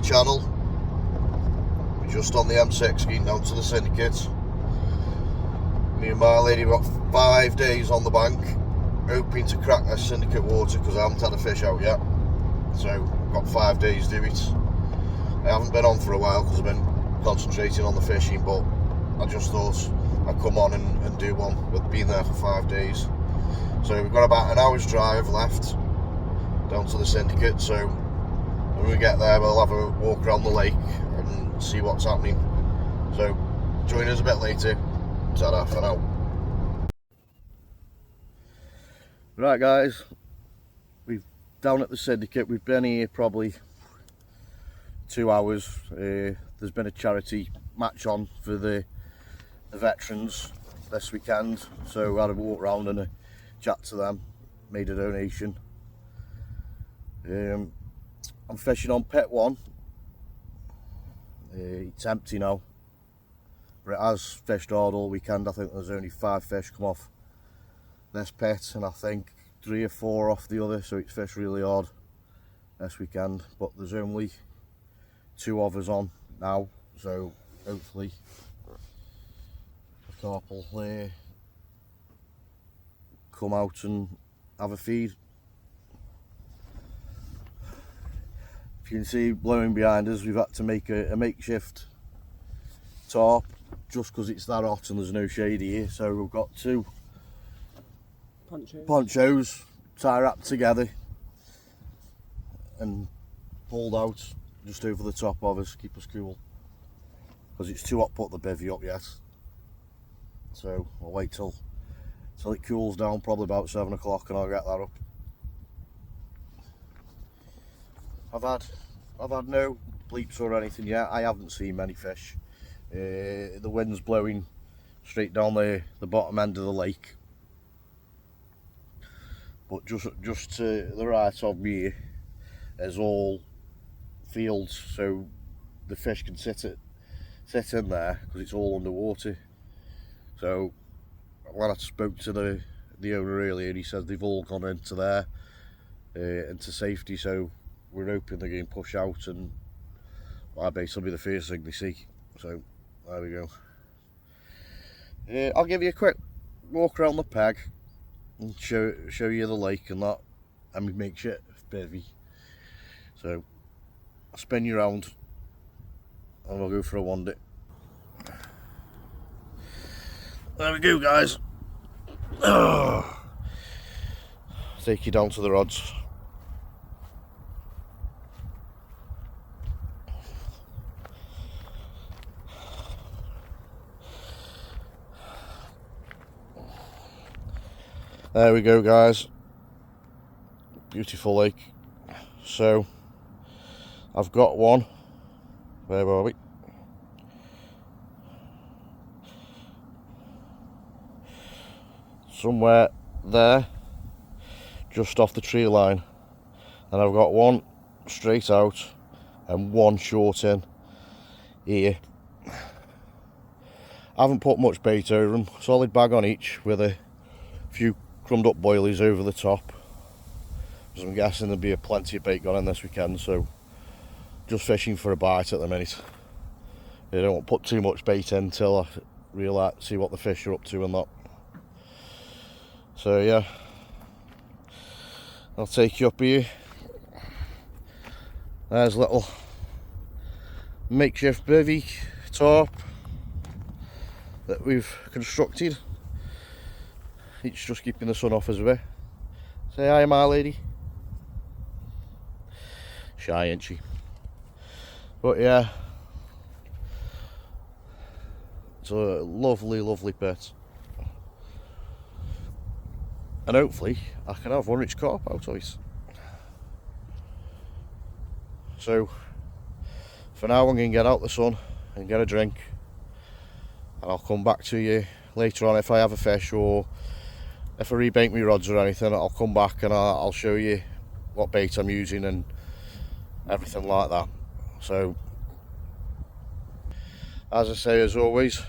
channel. We're just on the M6 getting down to the Syndicate. Me and my lady got 5 days on the bank, hoping to crack this Syndicate water because I haven't had a fish out yet. So we've got 5 days to do it. I haven't been on for a while because I've been concentrating on the fishing, but I just thought I'd come on and do one. We've been there for 5 days. So we've got about an hour's drive left down to the Syndicate, so when we get there we'll have a walk around the lake and see what's happening. So join us a bit later. Ta-da for now. Right guys, we've down at the Syndicate. We've been here probably 2 hours. There's been a charity match on for the veterans this weekend, so we had a walk around and a chat to them, made a donation. I'm fishing on pit 1. It's empty now, but it has fished hard all weekend. I think there's only 5 fish come off this pit and I think 3 or 4 off the other, so it's fished really hard this weekend. But there's only 2 of us on now, so hopefully the carp will come out and have a feed. If you can see blowing behind us, we've had to make a makeshift tarp just because it's that hot and there's no shade here. So we've got 2 ponchos tie wrapped together and pulled out just over the top of us, keep us cool, because it's too hot to put the bivvy up yet. So I'll wait till it cools down, probably about 7 o'clock, and I'll get that up. I've had no bleeps or anything yet. I haven't seen many fish. The wind's blowing straight down the bottom end of the lake, but just to the right of me is all fields, so the fish can sit in there because it's all underwater. So when I spoke to the owner earlier, he said they've all gone into there into safety, so we're hoping they're going to push out and our base will be the first thing they see. So there we go. I'll give you a quick walk around the peg and show you the lake and that, and we make shit bivvy. So I'll spin you around and we'll go for a wander. There we go guys. Take you down to the rods. There we go guys, beautiful lake. So I've got one, where are we? Somewhere there, just off the tree line, and I've got one straight out and one short in here. I haven't put much bait over them, solid bag on each with a few crumbed up boilies over the top, because I'm guessing there'll be plenty of bait gone in this weekend, so just fishing for a bite at the minute. I don't want to put too much bait in until I realise, see what the fish are up to and that. So yeah, I'll take you up here. There's a little makeshift bivvy tarp that we've constructed. It's just keeping the sun off us a bit. Say hi, my lady. Shy, ain't she? But yeah, it's a lovely, lovely pet. And hopefully I can have one rich carp out of it. So for now I'm going to get out the sun and get a drink, and I'll come back to you later on if I have a fish, or if I rebait my rods or anything. I'll come back and I'll show you what bait I'm using and everything like that. So as I say, as always,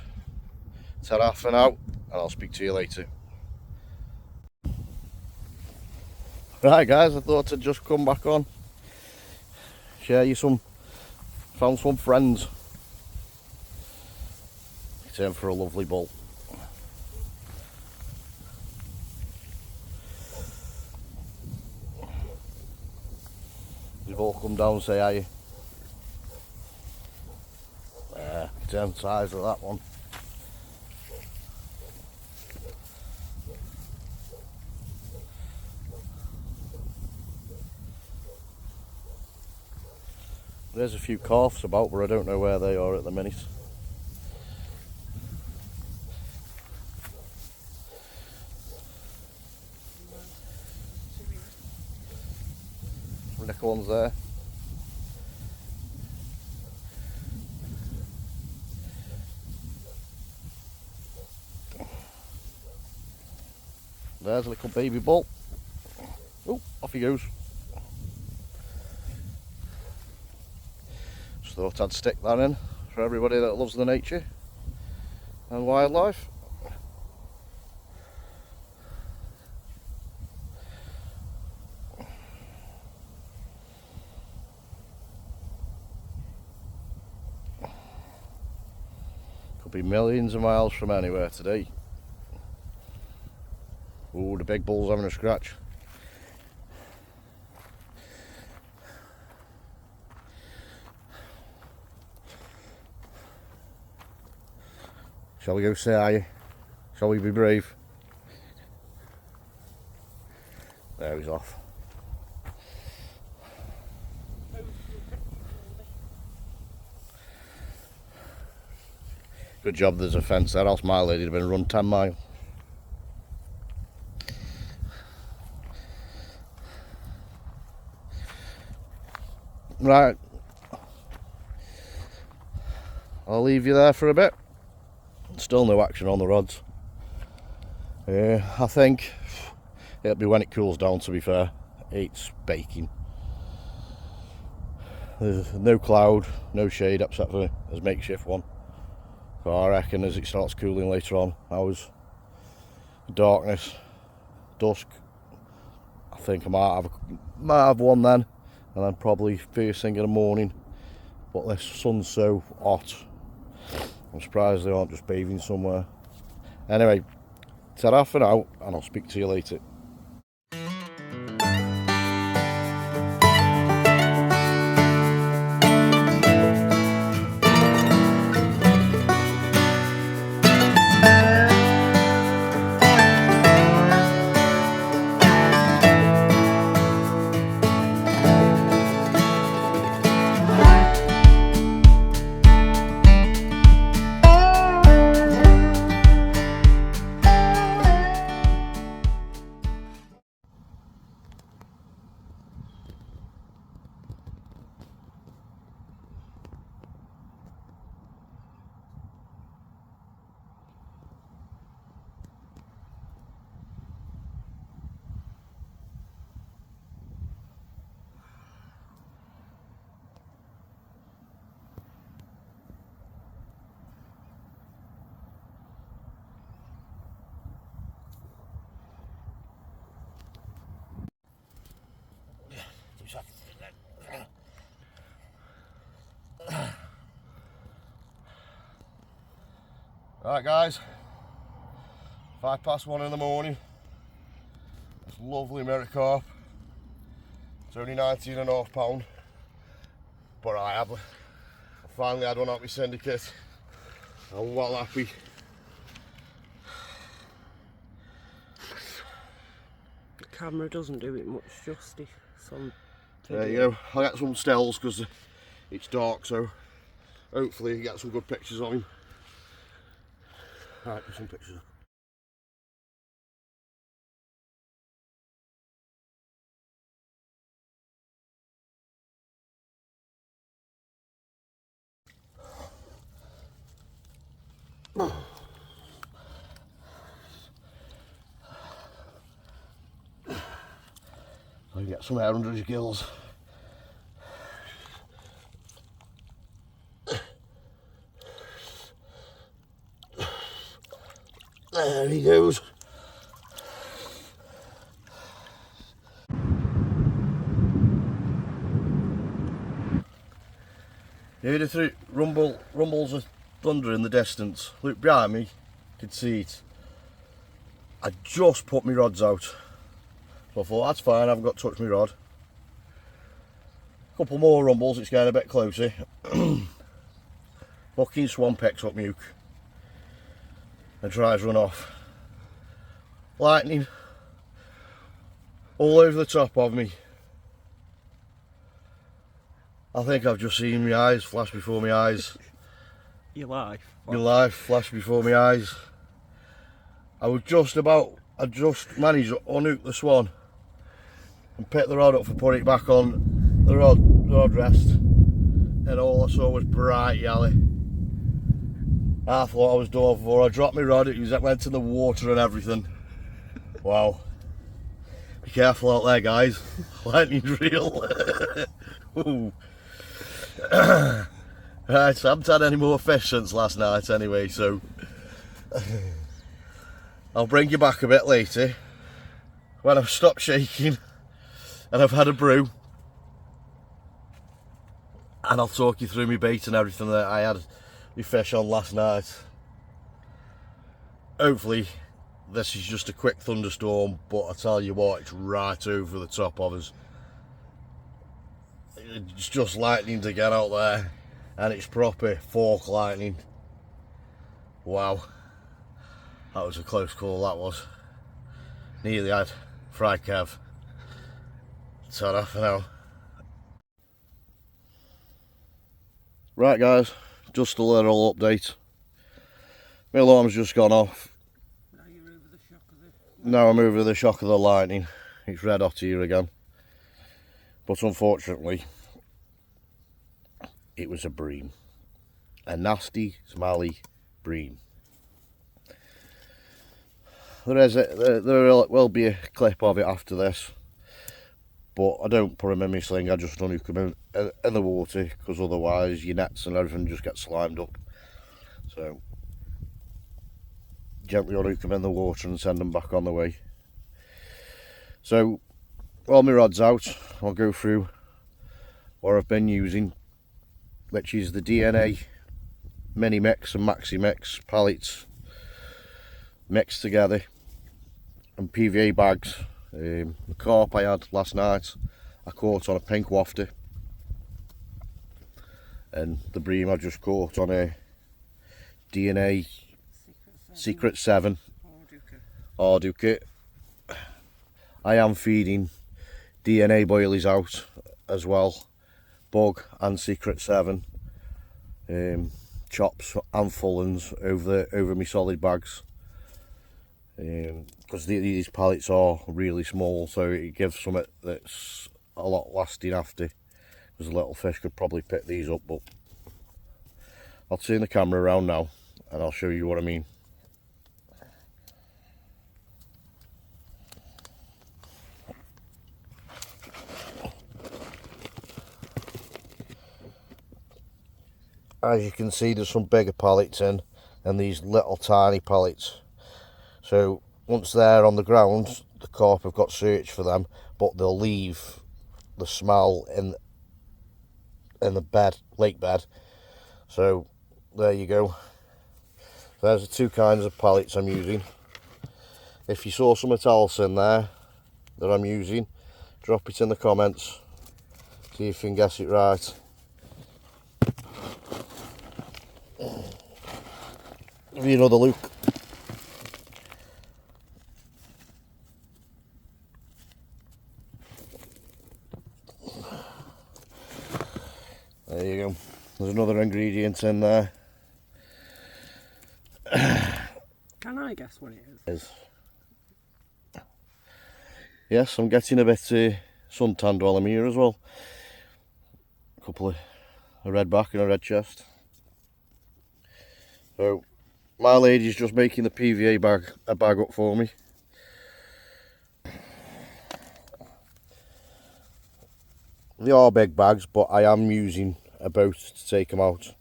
ta-ra for now, and I'll speak to you later. Right guys, I thought I'd just come back on, share you some Found some friends. It's in for a lovely bull. You've all come down and say hi. There, same size of that one. There's a few calves about, but I don't know where they are at the minute. Little ones there. There's a little baby bull. Oh, off he goes. Just thought I'd stick that in for everybody that loves the nature and wildlife. Could be millions of miles from anywhere today. Oh, the big bull's having a scratch. Shall we go say hi? Shall we be brave? There he's off. Good job there's a fence there, else my lady'd have been run 10 miles. Right, I'll leave you there for a bit. Still no action on the rods. I think it'll be when it cools down, to be fair. It's baking. There's no cloud, no shade except for this makeshift one. So I reckon as it starts cooling later on, hours, darkness, dusk, I think I might have one then, and then probably first thing in the morning. But this sun's so hot, I'm surprised they aren't just bathing somewhere. Anyway, ta-ra for now, and I'll speak to you later. Right guys, 1:05 in the morning. This lovely mirror carp. It's only 19.5 pound, but I finally had one out with Syndicate. I'm well happy. The camera doesn't do it much justice. There you go. I'll get some stills because it's dark, so hopefully you get some good pictures of him. Right, get some pictures. I can get some air under his gills. There he goes. You heard the rumbles of thunder in the distance. Look behind me, you can see it. I just put my rods out. So I thought, that's fine, I haven't got to touch my rod. A couple more rumbles, it's getting a bit closer. Fucking swan picks up my hook and tries to run off. Lightning all over the top of me. I think I've just seen my eyes flash before my eyes. Your life? My life flashed before my eyes. I just managed to unhook the swan and pick the rod up and put it back on the rod rest, and all I saw was bright yellow. I thought I was done for. I dropped my rod, it went in the water and everything. Wow. Be careful out there, guys. Lightning's real. Ooh. Right, so I haven't had any more fish since last night anyway, so I'll bring you back a bit later when I've stopped shaking and I've had a brew, and I'll talk you through my bait and everything that I had my fish on last night. Hopefully this is just a quick thunderstorm, but I tell you what, it's right over the top of us. It's just lightning to get out there, and it's proper fork lightning. Wow, that was a close call, that was. Nearly had Fry Kev. Ta-ra for now. Right guys, just a little update. My alarm's just gone off. Now you're over the shock of it. Now I'm over the shock of the lightning. It's red hot here again. But unfortunately, it was a bream. A nasty, smelly bream. There will be a clip of it after this, but I don't put them in my sling, I just unhook them in the water, because otherwise your nets and everything just get slimed up. So gently unhook them in the water and send them back on the way. So while my rod's out, I'll go through what I've been using, which is the DNA mini mix and maxi mix pallets mixed together, and PVA bags. The carp I had last night, I caught on a pink wafter, and the bream I just caught on a DNA Secret 7 Arduca. I am feeding DNA boilies out as well, bug and Secret 7, chops and fullens over my solid bags, because these pallets are really small, so it gives something that's a lot lasting after, because the little fish could probably pick these up. But I'll turn the camera around now and I'll show you what I mean. As you can see, there's some bigger pallets in and these little tiny pallets. So once they're on the ground, the carp have got search for them, but they'll leave the smell in the bed, lake bed. So there you go. There's the two kinds of pallets I'm using. If you saw something else in there that I'm using, drop it in the comments, see if you can guess it right. Give you another look. There you go. There's another ingredient in there. Can I guess what it is? Yes, I'm getting a bit suntanned while I'm here as well. A couple of a red back and a red chest. So my lady's just making the PVA bag up for me. They are big bags, but I am using a boat to take them out.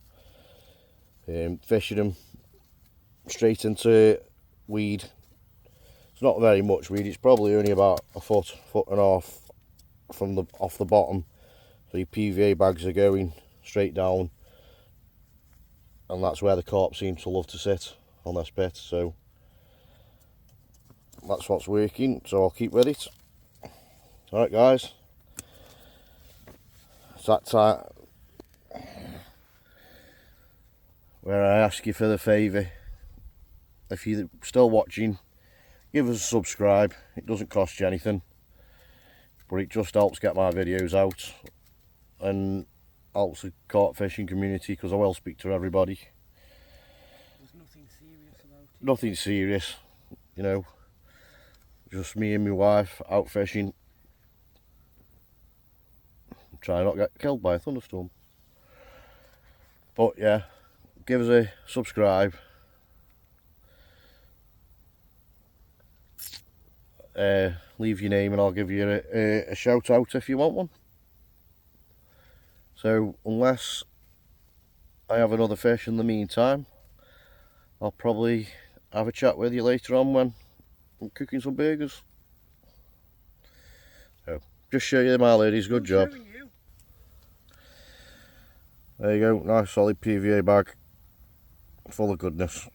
Fishing them straight into weed. It's not very much weed, it's probably only about a foot and a half from off the bottom. So your PVA bags are going straight down and that's where the carp seem to love to sit, on this bit, so that's what's working, so I'll keep with it. Alright guys, it's that time where I ask you for the favour. If you're still watching, give us a subscribe. It doesn't cost you anything, but it just helps get my videos out and helps the carp fishing community, because I will speak to everybody. There's nothing serious about it. Nothing serious, you know, just me and my wife out fishing. Try not to get killed by a thunderstorm. But yeah, give us a subscribe. Leave your name and I'll give you a shout out if you want one. So unless I have another fish in the meantime, I'll probably have a chat with you later on when I'm cooking some burgers. So just show you, my ladies, good job. There you go, nice solid PVA bag full of goodness.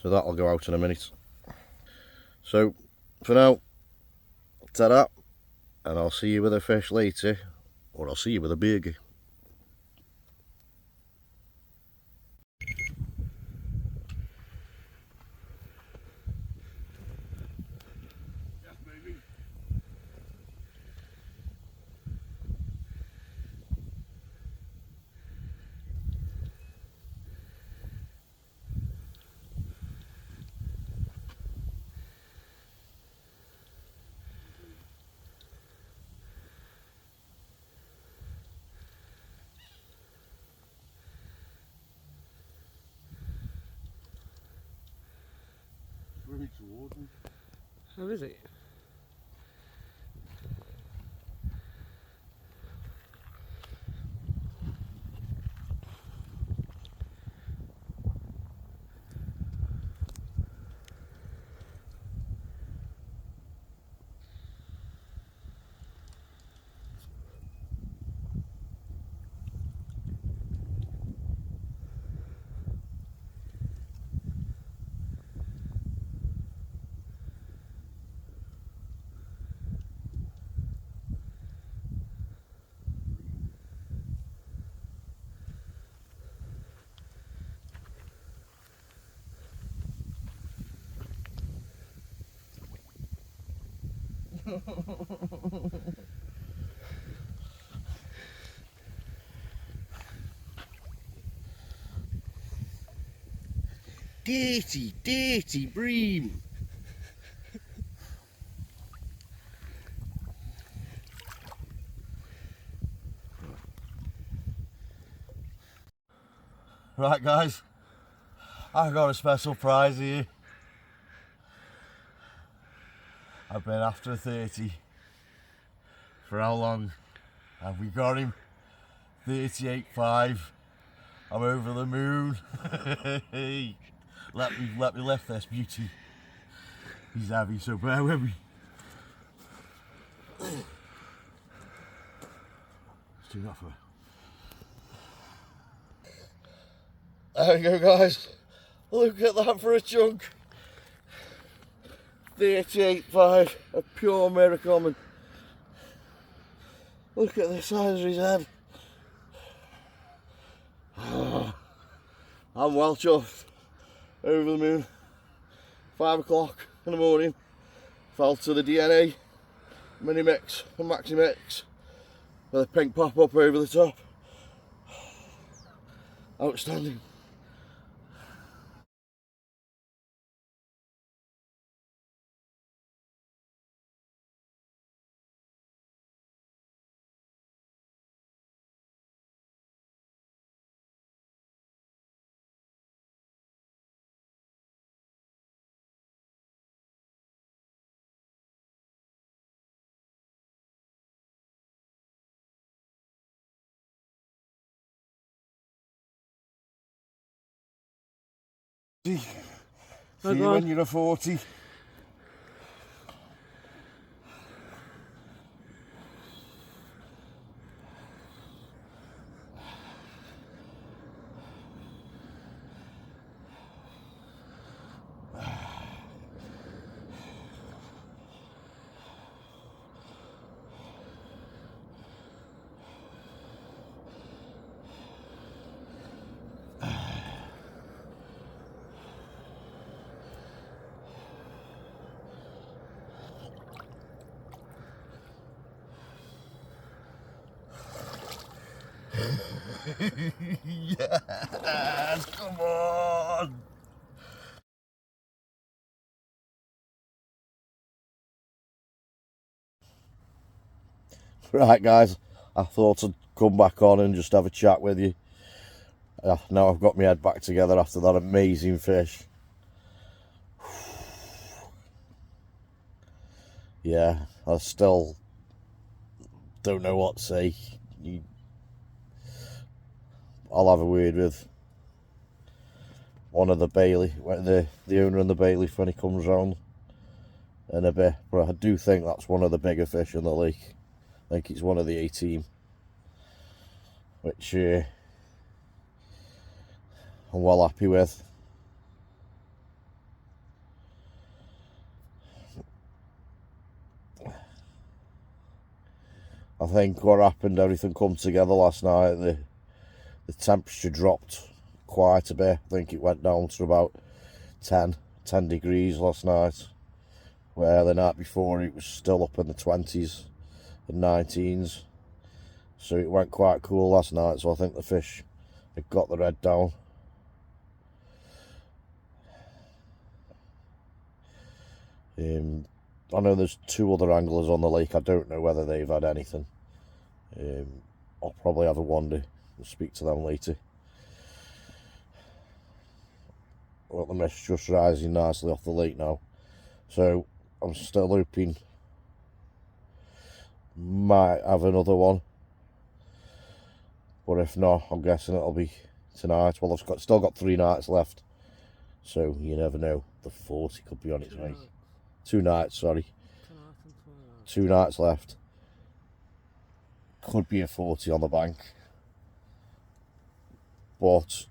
So that'll go out in a minute. So for now, ta-da, and I'll see you with a fish later, or I'll see you with a burger. How is it? Dirty, dirty bream. Right guys, I've got a special prize here. I've been after 30. For how long have we got him? 38.5. I'm over the moon. let me lift this beauty. He's heavy, so bear with me. Let's do that for. There we go guys. Look at that for a chunk. 38.5, a pure Americommon. Look at the size of his head. Oh, I'm well chuffed. Over the moon. 5 o'clock in the morning. Fell to the DNA mini mix and maxi mix with a pink pop up over the top. Outstanding. See you when you're a 40. Yes, come on. Right guys, I thought I'd come back on and just have a chat with you. Now I've got my head back together after that amazing fish. Yeah, I still don't know what to say. I'll have a word with one of the bailey, the owner of the bailiff when he comes round in a bit. But I do think that's one of the bigger fish in the lake. I think it's one of the 18, which I'm well happy with. I think what happened, everything come together last night. The temperature dropped quite a bit. I think it went down to about 10 degrees last night, where the night before it was still up in the 20s and 19s. So it went quite cool last night, so I think the fish had got the red down. I know there's 2 other anglers on the lake. I don't know whether they've had anything. I'll probably have a wander and speak to them later. Well, the mist just rising nicely off the lake now, so I'm still hoping might have another one, but if not, I'm guessing it'll be tonight. Well, I've still got 3 nights left, so you never know. The 40 could be on its way. 2 nights, sorry. 2 nights left. Could be a 40 on the bank, but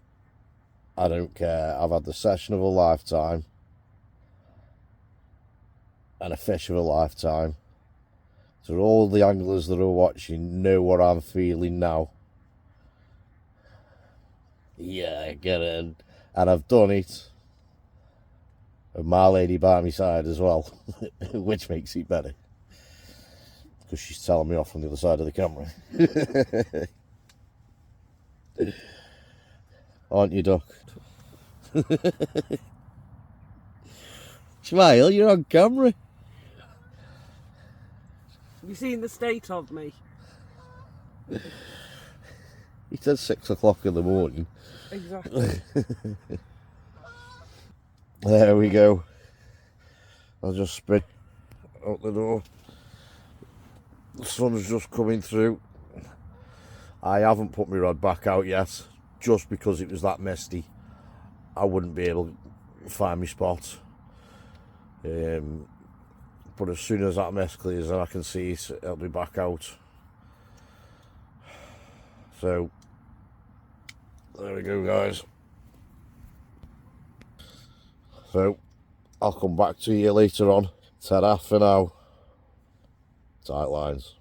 I don't care. I've had the session of a lifetime and a fish of a lifetime. So all the anglers that are watching know what I'm feeling now. Yeah, get in. And I've done it. And my lady by my side as well, which makes it better, because she's telling me off from the other side of the camera. Aren't you, Duck? Smile, you're on camera. You seen the state of me? He said 6 o'clock in the morning. Exactly. There we go. I'll just spit out the door. The sun's just coming through. I haven't put my rod back out yet, just because it was that misty. I wouldn't be able to find my spot. But as soon as that mist clears and I can see it, it'll be back out. So, there we go, guys. So, I'll come back to you later on. Ta-da for now. Tight lines.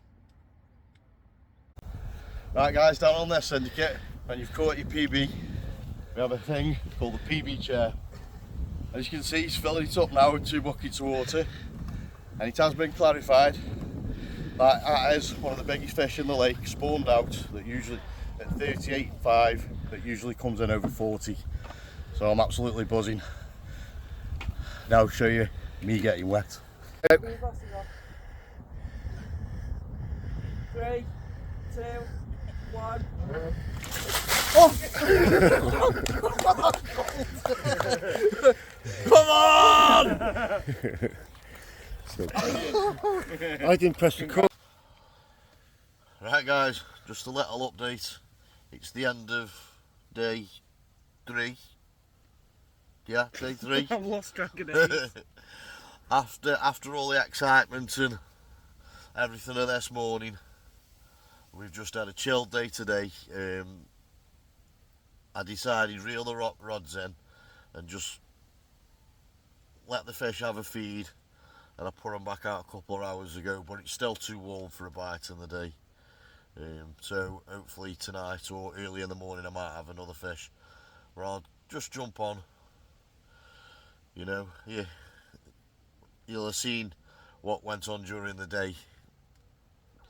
Right guys, down on this Syndicate, when you've caught your PB, we have a thing called the PB chair. As you can see, he's filling it up now with 2 buckets of water, and it has been clarified that is one of the biggest fish in the lake, spawned out, that usually at 38.5, that usually comes in over 40. So I'm absolutely buzzing. Now I'll show you me getting wet. 3, 2, 1. Oh! Come on! I didn't press the cut. Right guys, just a little update. It's the end of day 3. Yeah, day 3. I've lost track of days. After all the excitement and everything of this morning, we've just had a chilled day today. I decided reel the rods in and just let the fish have a feed, and I put them back out a couple of hours ago, but it's still too warm for a bite in the day. So hopefully tonight or early in the morning I might have another fish, or I'll just jump on. You know, yeah, you'll have seen what went on during the day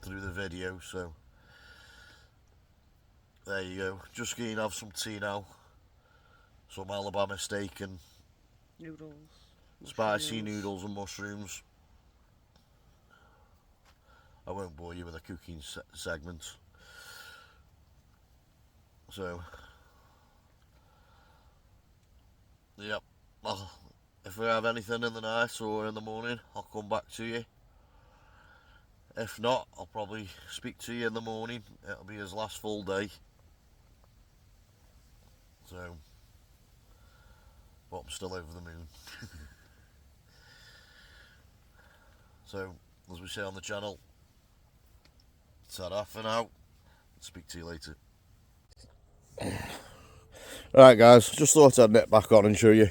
through the video, so there you go. Just going to have some tea now. Some Alabama steak and Noodles. spicy noodles and mushrooms. I won't bore you with a cooking segment. So, yep. Well, if we have anything in the night or in the morning, I'll come back to you. If not, I'll probably speak to you in the morning. It'll be his last full day. So, but I'm still over the moon. So, as we say on the channel, ta-ra for now. Speak to you later. Right guys, just thought I'd nip back on and show you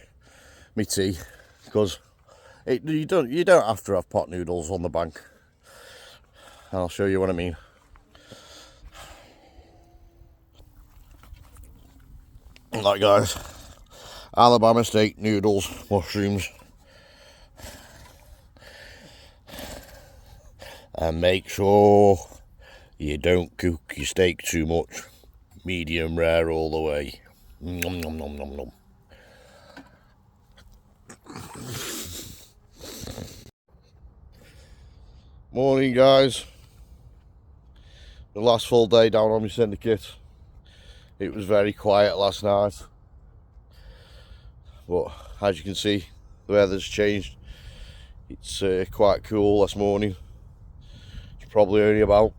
me tea, because you don't have to have pot noodles on the bank. I'll show you what I mean. Right guys, Alabama steak, noodles, mushrooms, and make sure you don't cook your steak too much. Medium rare all the way. Nom nom nom nom nom. Morning guys. The last full day down on my Syndicate. It was very quiet last night, but as you can see, the weather's changed. It's quite cool this morning. It's probably only about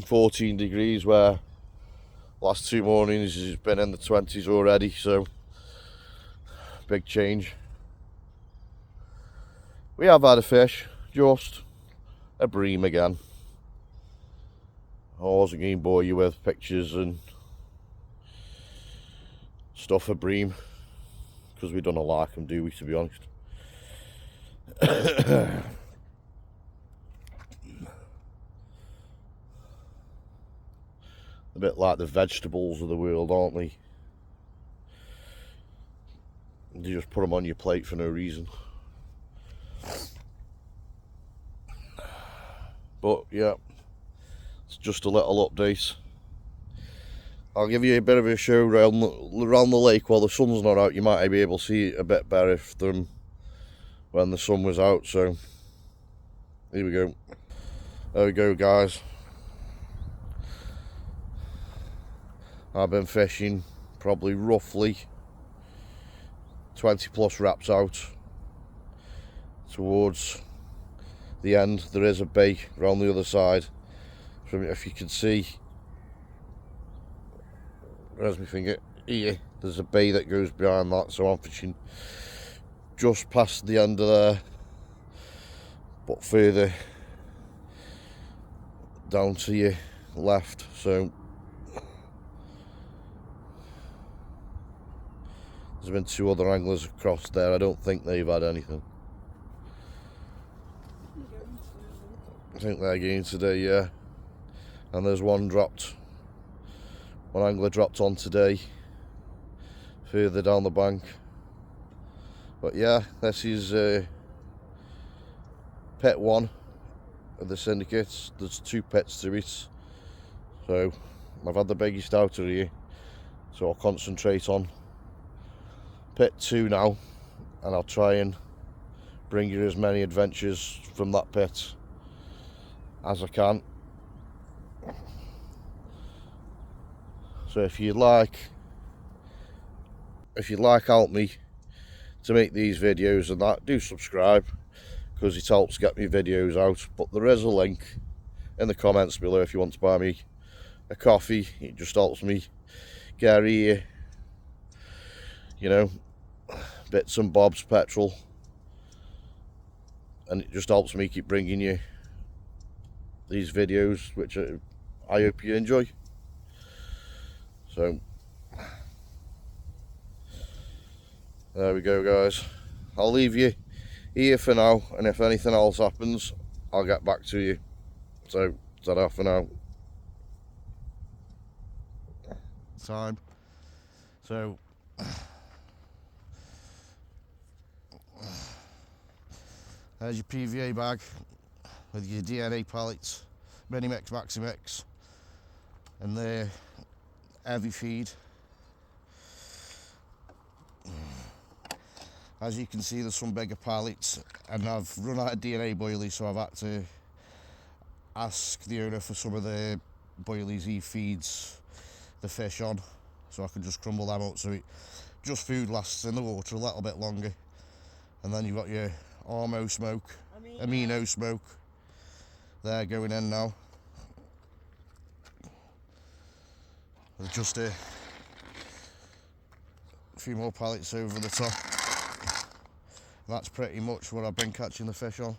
14 degrees, where last 2 mornings it's been in the 20s already, so big change. We have had a fish, just a bream again. I wasn't going to bore you with pictures and stuff of bream, because we don't like them, do we, to be honest. A bit like the vegetables of the world, aren't they? You just put them on your plate for no reason. But yeah, it's just a little update. I'll give you a bit of a show around the lake while the sun's not out. You might be able to see it a bit better than when the sun was out. So here we go. There we go guys. I've been fishing probably roughly 20 plus wraps out. Towards the end there is a bay around the other side. From, if you can see, where's my finger? Here, there's a bay that goes behind that, so I'm fishing just past the end of there, but further down to your left. So there's been 2 other anglers across there. I don't think they've had anything. I think they're going today, yeah. And there's one angler dropped on today, further down the bank. But yeah, this is pit 1 of the Syndicate. There's 2 pits to it. So I've had the biggest out of here, so I'll concentrate on pit 2 now, and I'll try and bring you as many adventures from that pit as I can. So if you'd like help me to make these videos and that, do subscribe, because it helps get me videos out. But there is a link in the comments below if you want to buy me a coffee. It just helps me get here, you know, bits and bobs, petrol, and it just helps me keep bringing you these videos, which I hope you enjoy. So there we go guys. I'll leave you here for now, and if anything else happens I'll get back to you. So ta-ra for now. Time. So there's your PVA bag with your DNA pellets, Mini Mix, Maxi Mix, and there heavy feed. As you can see, there's some bigger pallets, and I've run out of DNA boilies, so I've had to ask the owner for some of the boilies he feeds the fish on, so I can just crumble them up so just food lasts in the water a little bit longer. And then you've got your amino smoke there going in now. There's just a few more pallets over the top. That's pretty much what I've been catching the fish on.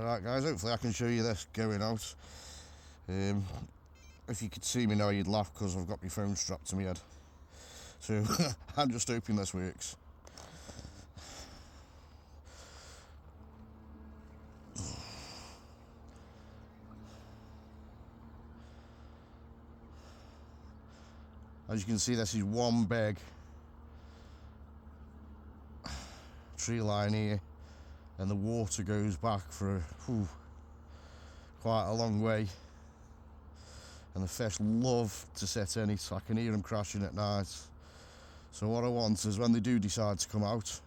Alright guys, hopefully I can show you this going out. If you could see me now you'd laugh because I've got my phone strapped to my head. So I'm just hoping this works. As you can see, this is one big tree line here, and the water goes back for quite a long way, and the fish love to sit in it. I can hear them crashing at night. So what I want is when they do decide to come out,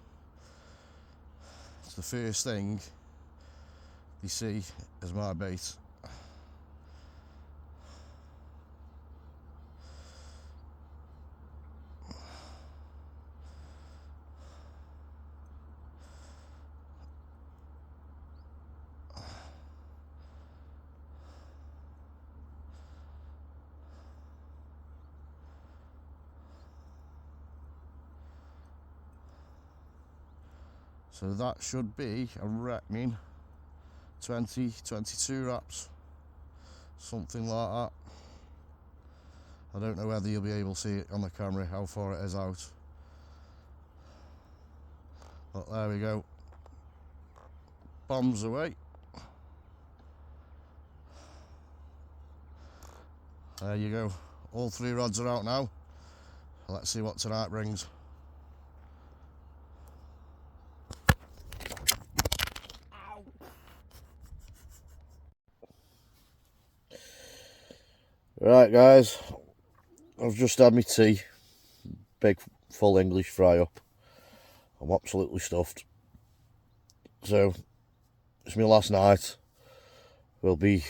it's the first thing they see is my bait. So that should be, I reckon, 20, 22 wraps, something like that. I don't know whether you'll be able to see it on the camera, how far it is out. But there we go. Bombs away. There you go. All 3 rods are out now. Let's see what tonight brings. Right guys, I've just had my tea, big full English fry up. I'm absolutely stuffed. So, it's my last night. We'll be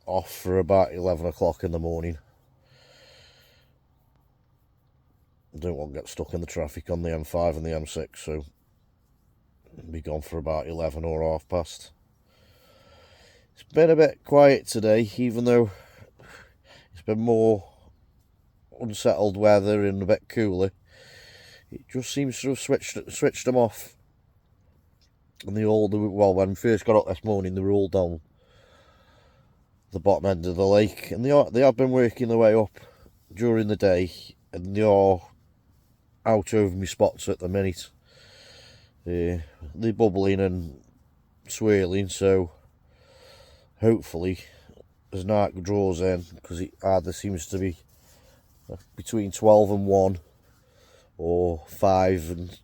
off for about 11 o'clock in the morning. I don't want to get stuck in the traffic on the M5 and the M6, so I'll be gone for about 11 or past. It's been a bit quiet today, even though it's been more unsettled weather and a bit cooler. It just seems to have switched them off. And well, when we first got up this morning, they were all down the bottom end of the lake, and they have been working their way up during the day, and they are out over my spots at the minute. They're bubbling and swirling, so hopefully as night draws in, because it either seems to be between 12 and 1 or 5 and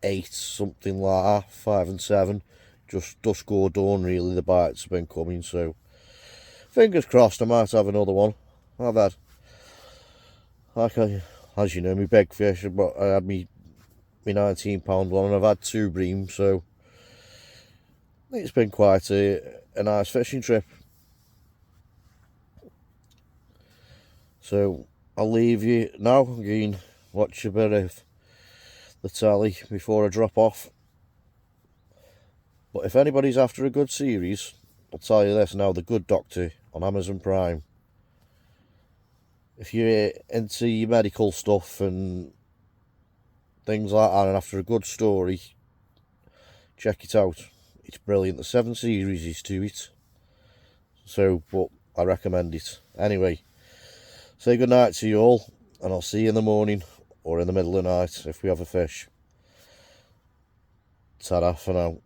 8, something like that, 5 and 7, just dusk or dawn really, the bites have been coming. So fingers crossed I might have another one. I've had, as you know, my big fish, but I had me 19-pound one, and I've had 2 bream, so it's been quite a nice fishing trip. So I'll leave you now and watch a bit of the tally before I drop off. But if anybody's after a good series, I'll tell you this now, The Good Doctor on Amazon Prime. If you're into your medical stuff and things like that, and after a good story, check it out. It's brilliant. The 7 series is to it. So, but I recommend it. Anyway, say good night to you all, and I'll see you in the morning or in the middle of the night if we have a fish. Ta-ra for now.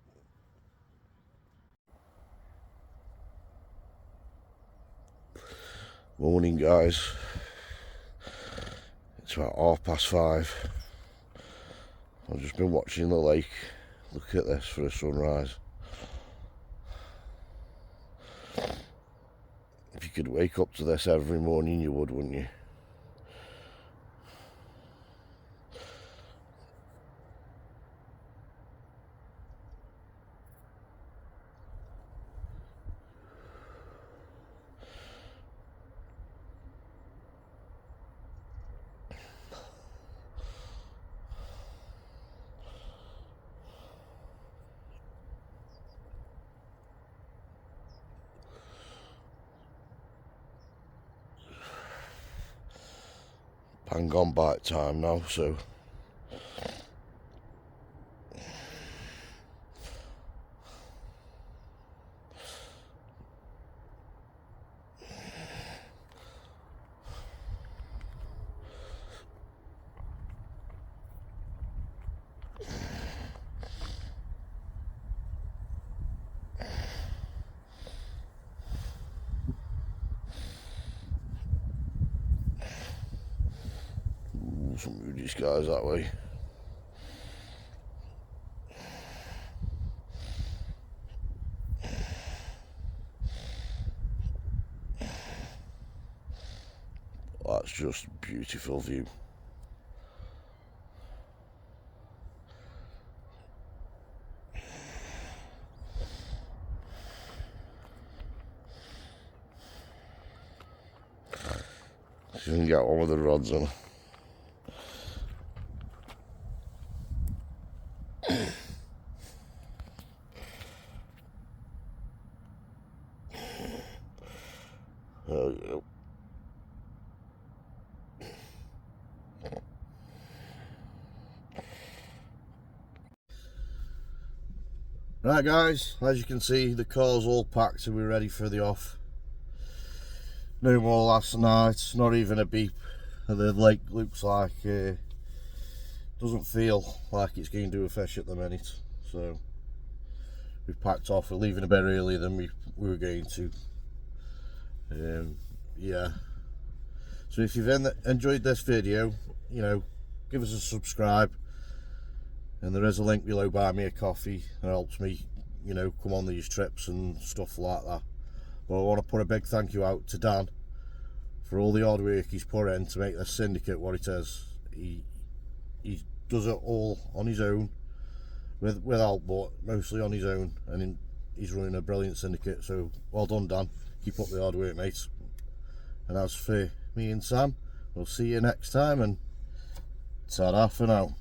Morning guys, it's about 5:30. I've just been watching the lake. Look at this for a sunrise. If you could wake up to this every morning you would, wouldn't you? Bang on bite time now, so some moody skies that way. That's just a beautiful view. See if you can get one with the rods on. There we go. Right guys, as you can see the car's all packed and we're ready for the off. No more last night, not even a beep. The lake looks like, doesn't feel like it's going to do a fish at the minute. So we've packed off, we're leaving a bit earlier than we were going to. Yeah. So if you've enjoyed this video, you know, give us a subscribe. And there is a link below, buy me a coffee. It helps me, you know, come on these trips and stuff like that. But I want to put a big thank you out to Dan for all the hard work he's put in to make this syndicate what it is. He does it all on his own, with help, but mostly on his own. And he's running a brilliant syndicate. So well done, Dan. Keep up the hard work, mate. And as for me and Sam, we'll see you next time, and ta-ra for now.